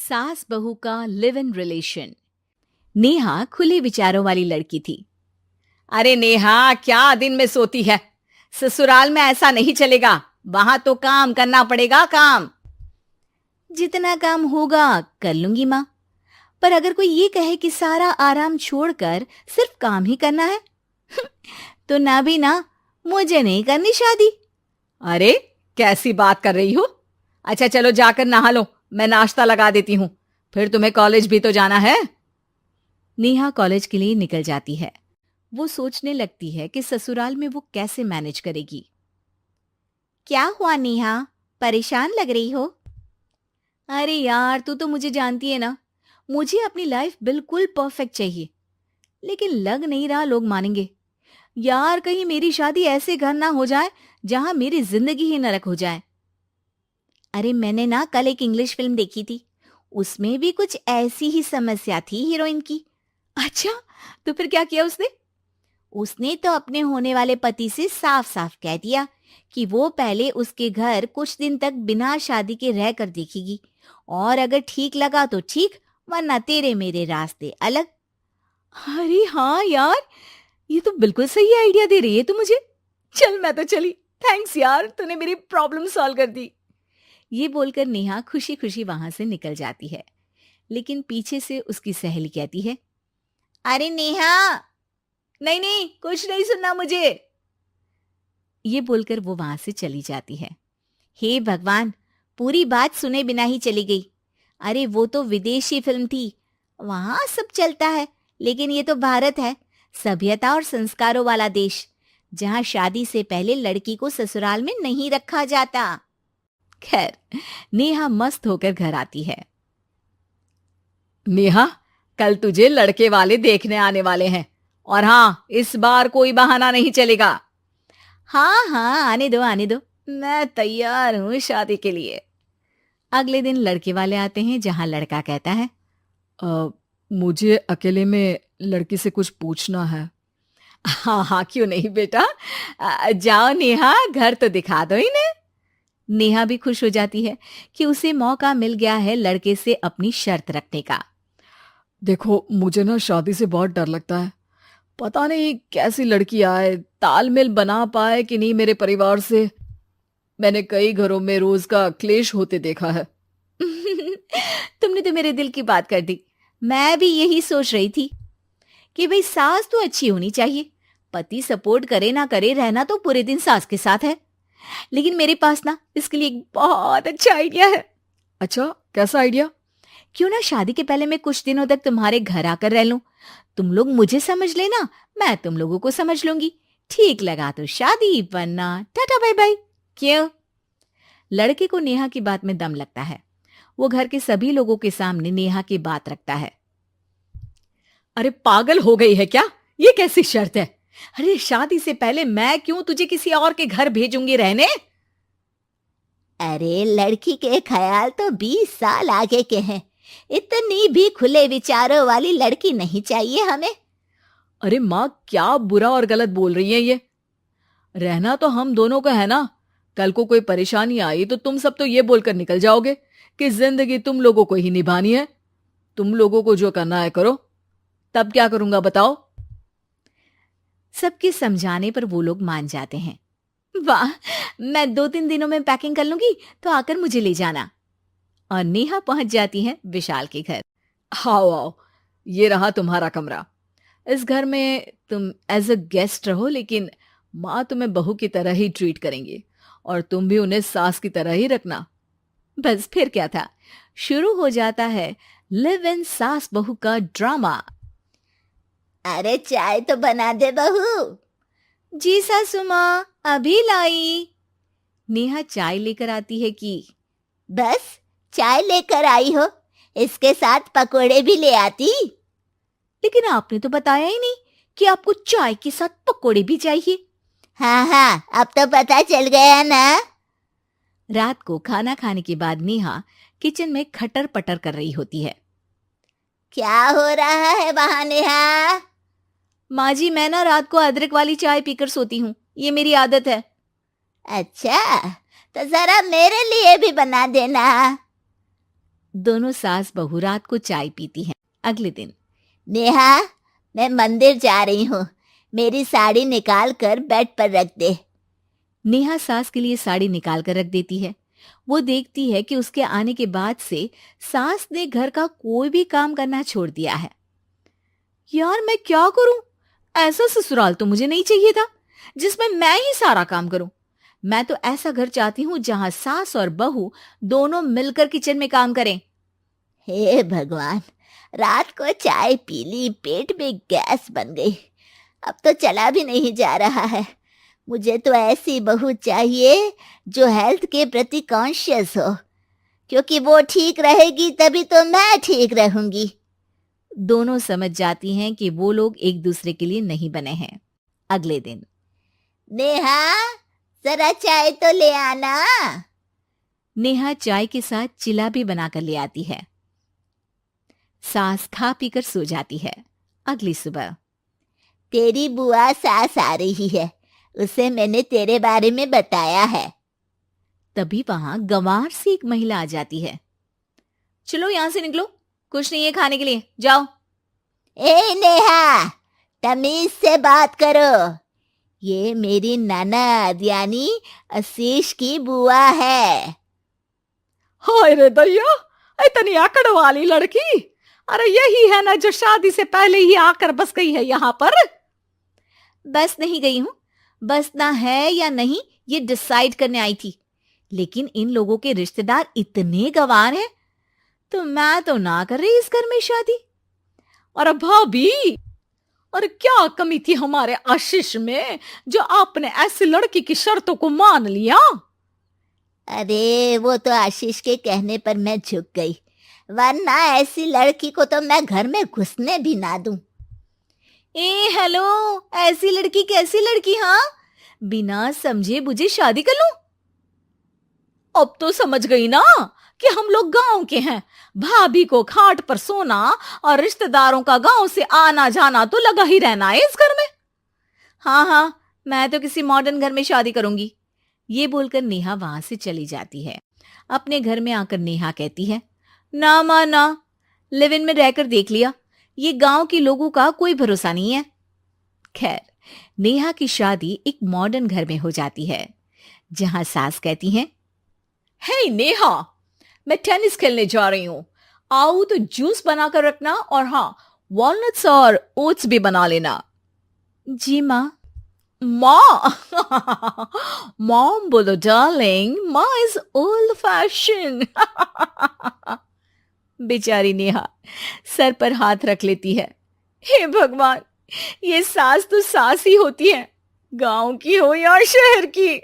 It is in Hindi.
सास बहू का लिव इन रिलेशन। नेहा खुले विचारों वाली लड़की थी। अरे नेहा, क्या दिन में सोती है? ससुराल में ऐसा नहीं चलेगा, वहां तो काम करना पड़ेगा। काम जितना काम होगा कर लूंगी माँ, पर अगर कोई ये कहे कि सारा आराम छोड़कर सिर्फ काम ही करना है तो ना भी ना, मुझे नहीं करनी शादी। अरे कैसी बात कर रही हो? अच्छा चलो जाकर नहा लो, मैं नाश्ता लगा देती हूँ, फिर तुम्हें कॉलेज भी तो जाना है। नेहा कॉलेज के लिए निकल जाती है। वो सोचने लगती है कि ससुराल में वो कैसे मैनेज करेगी। क्या हुआ नेहा, परेशान लग रही हो? अरे यार, तू तो मुझे जानती है ना, मुझे अपनी लाइफ बिल्कुल परफेक्ट चाहिए, लेकिन लग नहीं रहा लोग मानेंगे। यार कहीं मेरी शादी ऐसे घर ना हो जाए जहां मेरी जिंदगी ही नरक हो जाए। अरे मैंने ना कल एक इंग्लिश फिल्म देखी थी, उसमें भी कुछ ऐसी ही समस्या थी हीरोइन की। अच्छा, तो फिर क्या किया उसने? उसने तो अपने होने वाले पति से साफ साफ कह दिया कि वो पहले उसके घर कुछ दिन तक बिना शादी के रह कर देखेगी, और अगर ठीक लगा तो ठीक, वरना तेरे मेरे रास्ते अलग। अरे हाँ यार, ये तो बिल्कुल सही आइडिया दे रही है तू मुझे। चल मैं तो चली, थैंक्स यार, तूने मेरी प्रॉब्लम सॉल्व कर दी। ये बोलकर नेहा खुशी खुशी वहां से निकल जाती है, लेकिन पीछे से उसकी सहेली कहती है, अरे नेहा, नहीं नहीं, कुछ नहीं सुनना मुझे। ये बोलकर वो वहां से चली जाती है। हे भगवान, पूरी बात सुने बिना ही चली गई। अरे वो तो विदेशी फिल्म थी, वहां सब चलता है, लेकिन ये तो भारत है, सभ्यता और संस्कारों वाला देश, जहां शादी से पहले लड़की को ससुराल में नहीं रखा जाता। खैर, नेहा मस्त होकर घर आती है। नेहा, कल तुझे लड़के वाले देखने आने वाले हैं, और हाँ, इस बार कोई बहाना नहीं चलेगा। हाँ हाँ, आने दो आने दो, मैं तैयार हूं शादी के लिए। अगले दिन लड़के वाले आते हैं, जहां लड़का कहता है, मुझे अकेले में लड़की से कुछ पूछना है। हाँ हाँ, क्यों नहीं बेटा, जाओ नेहा, घर तो दिखा दो इन्हें। नेहा भी खुश हो जाती है कि उसे मौका मिल गया है लड़के से अपनी शर्त रखने का। देखो, मुझे ना शादी से बहुत डर लगता है, पता नहीं कैसी लड़की आए, तालमेल बना पाए कि नहीं मेरे परिवार से। मैंने कई घरों में रोज का क्लेश होते देखा है। तुमने तो मेरे दिल की बात कर दी। मैं भी यही सोच रही थी कि भाई सास तो अच्छी होनी चाहिए, पति सपोर्ट करे ना करे, रहना तो पूरे दिन सास के साथ है। लेकिन मेरे पास ना इसके लिए एक बहुत अच्छा आइडिया है। अच्छा, कैसा आइडिया? क्यों ना शादी के पहले मैं कुछ दिनों तक तुम्हारे घर आकर रह लूं, तुम लोग मुझे समझ लेना, मैं तुम लोगों को समझ लूंगी, ठीक लगा तो शादी, वरना टाटा बाय बाय। क्यों? लड़के को नेहा की बात में दम लगता है। वो घर के सभी लोगों के सामने नेहा की बात रखता है। अरे पागल हो गई है क्या? ये कैसी शर्त है? अरे शादी से पहले मैं क्यों तुझे किसी और के घर भेजूंगी रहने? अरे लड़की के ख्याल तो 20 साल आगे के हैं, इतनी भी खुले विचारों वाली लड़की नहीं चाहिए हमें। अरे माँ, क्या बुरा और गलत बोल रही है ये? रहना तो हम दोनों का है ना, कल को कोई परेशानी आई तो तुम सब तो ये बोलकर निकल जाओगे कि जिंदगी तुम लोगों को ही निभानी है, तुम लोगों को जो करना है करो। तब क्या करूंगा बताओ? सबके समझाने पर वो लोग मान जाते हैं। वाह, मैं 2-3 दिनों में पैकिंग कर लूंगी, तो आकर मुझे ले जाना। और नेहा पहुंच जाती है विशाल के घर। आओ आओ, ये रहा तुम्हारा कमरा। इस घर में तुम एज अ गेस्ट रहो, लेकिन माँ तुम्हें बहू की तरह ही ट्रीट करेंगी, और तुम भी उन्हें सास की तरह ही रखना। बस फिर क्या था, शुरू हो जाता है लिव इन सास बहू का ड्रामा। अरे चाय तो बना दे बहू। जी सासू माँ, अभी लाई। नेहा चाय लेकर आती है कि बस चाय लेकर आई हो, इसके साथ पकोड़े भी ले आती। लेकिन आपने तो बताया ही नहीं कि आपको चाय के साथ पकोड़े भी चाहिए। हाँ हाँ, अब तो पता चल गया ना। रात को खाना खाने के बाद नेहा किचन में खटर पटर कर रही होती है। क्या हो रहा है वहां नेहा? माँ जी, मैं ना रात को अदरक वाली चाय पीकर सोती हूँ, ये मेरी आदत है। अच्छा, तो जरा मेरे लिए भी बना देना। दोनों सास बहू रात को चाय पीती हैं। अगले दिन, नेहा, मैं मंदिर जा रही हूँ, मेरी साड़ी निकाल कर बेड पर रख दे। नेहा सास के लिए साड़ी निकाल कर रख देती है। वो देखती है कि उसके आने के बाद से सास ने घर का कोई भी काम करना छोड़ दिया है। यार मैं क्या करूं? ऐसा ससुराल तो मुझे नहीं चाहिए था जिसमें मैं ही सारा काम करूं। मैं तो ऐसा घर चाहती हूं जहां सास और बहू दोनों मिलकर किचन में काम करें। हे भगवान, रात को चाय पी ली, पेट में गैस बन गई, अब तो चला भी नहीं जा रहा है। मुझे तो ऐसी बहू चाहिए जो हेल्थ के प्रति कॉन्शियस हो, क्योंकि वो ठीक रहेगी तभी तो मैं ठीक रहूंगी। दोनों समझ जाती हैं कि वो लोग एक दूसरे के लिए नहीं बने हैं। अगले दिन, नेहा, जरा चाय तो ले आना। नेहा चाय के साथ चिला भी बनाकर ले आती है। सास खा पीकर सो जाती है। अगली सुबह, तेरी बुआ सास आ रही है, उसे मैंने तेरे बारे में बताया है। तभी वहां गंवार सी एक महिला आ जाती है। चलो यहां से निकलो, कुछ नहीं है खाने के लिए, जाओ। ए नेहा, तमीज से बात करो, ये मेरी ननद यानी आशीष की बुआ है। हाय रे दैया, इतनी आकड़ वाली लड़की! अरे यही है ना जो शादी से पहले ही आकर बस गई है यहाँ पर। बस नहीं गई हूं, बसना है या नहीं ये डिसाइड करने आई थी, लेकिन इन लोगों के रिश्तेदार इतने गंवार हैं तो मैं तो ना कर रही इस घर में शादी। और भाभी, और क्या कमी थी हमारे आशीष में जो आपने ऐसी लड़की की शर्तों को मान लिया? अरे वो तो आशीष के कहने पर मैं झुक गई, वरना ऐसी लड़की को तो मैं घर में घुसने भी ना दूं। ए हेलो, ऐसी लड़की कैसी लड़की? हाँ, बिना समझे बुझे शादी कर लूं? अब तो समझ गई ना कि हम लोग गांव के हैं। भाभी को खाट पर सोना और रिश्तेदारों का गांव से आना जाना तो लगा ही रहना है इस घर में। हाँ हाँ, मैं तो किसी मॉडर्न घर में शादी करूंगी। ये बोलकर नेहा वहां से चली जाती है। अपने घर में आकर नेहा कहती है, ना मां ना, लिव इन में रहकर देख लिया, ये गांव के लोगों का कोई भरोसा नहीं है। खैर, नेहा की शादी एक मॉडर्न घर में हो जाती है जहां सास कहती हैं, हे नेहा, मैं टेनिस खेलने जा रही हूं, आओ तो जूस बनाकर रखना, और हाँ, वॉलनट्स और ओट्स भी बना लेना। जी माँ। माँ मॉम बोलो डार्लिंग, माँ इज ओल्ड फैशन। बेचारी नेहा सर पर हाथ रख लेती है। हे भगवान, ये सास तो सास ही होती है, गांव की हो या शहर की।